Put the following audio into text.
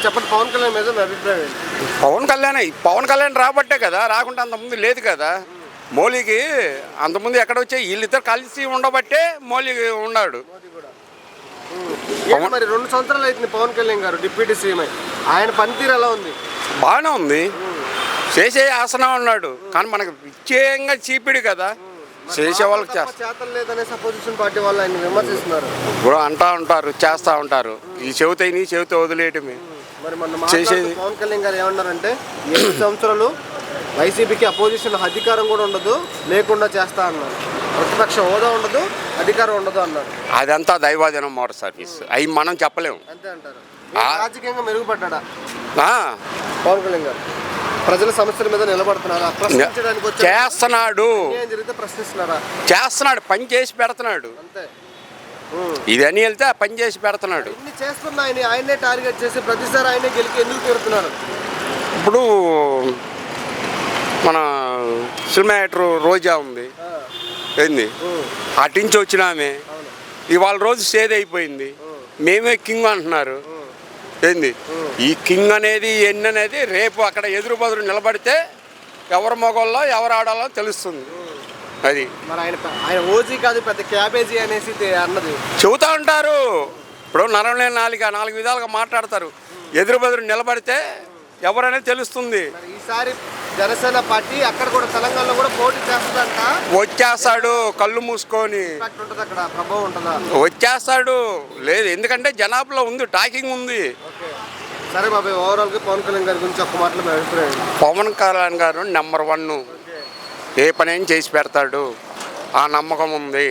చెప్పండి, పవన్ కళ్యాణ్ మీద మీ అభిప్రాయం ఏంటి? పవన్ కళ్యాణ్ రాబట్టే కదా, రాకుండా అంతకుముందు లేదు కదా. మోలీకి అంతకుముందు ఎక్కడ వచ్చే వీళ్ళిద్దరు కలిసి ఉండబట్టే మోలీ ఉన్నాడు. మరి 2 సంవత్సరాలు అవుతుంది పవన్ కళ్యాణ్ గారు డిప్యూటీ సీఎం అయి. ఆయన పనితీరు ఎలా ఉంది? బాగానే ఉంది, చేసే ఆసనం ఉన్నాడు. కానీ మనకు విచ్చేయంగా చీపిడి కదా, చేసే వాళ్ళకి చేతలు లేదనేసి అపోజిషన్ పార్టీ వాళ్ళు ఆయన విమర్శిస్తున్నారు. ఇప్పుడు అంటా ఉంటారు, చేస్తూ ఉంటారు. ఈ చెవితో వదిలేయటమే. మరి మొన్న చేసేది పవన్ కళ్యాణ్ గారు ఏమన్నారంటే 8 సంవత్సరాలు వైసీపీకి అపోజిషన్ అధికారం కూడా ఉండదు, లేకుండా చేస్తా అన్నారు. ప్రతిపక్ష హోదా ఉండదు, అధికారం ఉండదు అన్నారు. అదంతా దైవాధీనం మోటార్ సర్వీస్, అవి మనం చెప్పలేము. అంతే అంటారు. రాజకీయంగా మెరుగుపడ్డా పవన్ కళ్యాణ్ గారు? ప్రజల సమస్యల మీద నిలబడుతున్నారా? ప్రశ్నించడానికి చేస్తున్నాడు, ప్రశ్నిస్తున్నారా? చేస్తున్నాడు, పని చేసి పెడుతున్నాడు. అంతే. ఇదని వెళ్తే ఆ పని చేసి పెడుతున్నాడు. ఇన్ని చేస్తున్నా ఆయనే టార్గెట్ చేసి ప్రతిసారి ఆయనే గెలికి ఎందుకు తీరుతున్నారు? ఇప్పుడు మన సినిమా యాక్టర్ రోజా ఉంది ఏంది, అటించి వచ్చినామే ఇవాళ రోజు సేద్ అయిపోయింది. మేమే కింగ్ అంటున్నారు ఏంది. ఈ కింగ్ అనేది ఎన్ని అనేది రేపు అక్కడ ఎదురు బదురు నిలబడితే ఎవరు మగోళ్ళో ఎవరు ఆడాలో తెలుస్తుంది. అది మరి ఆయన ఓజీ కాదు, పెద్ద క్యాబేజీ అనేసి అన్నది చెబుతూ ఉంటారు. ఇప్పుడు నరంలేని 4 విధాలుగా మాట్లాడతారు. ఎదురు బదురు నిలబడితే ఎవరనేది తెలుస్తుంది. ఈసారి జనసేన పార్టీ అక్కడ కూడా తెలంగాణలో కూడా పోటీ చేస్తుందంట. వచ్చేస్తాడు కళ్ళు మూసుకొని, అక్కడ ప్రభావం ఉంటుందా? వచ్చేస్తాడు. లేదు, ఎందుకంటే జనాభాలో ఉంది, టాకింగ్ ఉంది. సరే బాబాయ్, ఓవరాల్ గా పవన్ కళ్యాణ్ గారి గురించి ఒక మాటలో అభిప్రాయం? పవన్ కళ్యాణ్ గారు నెంబర్ 1, ఏ పని చేసి పెడతాడు, ఆ నమ్మకం ఉంది.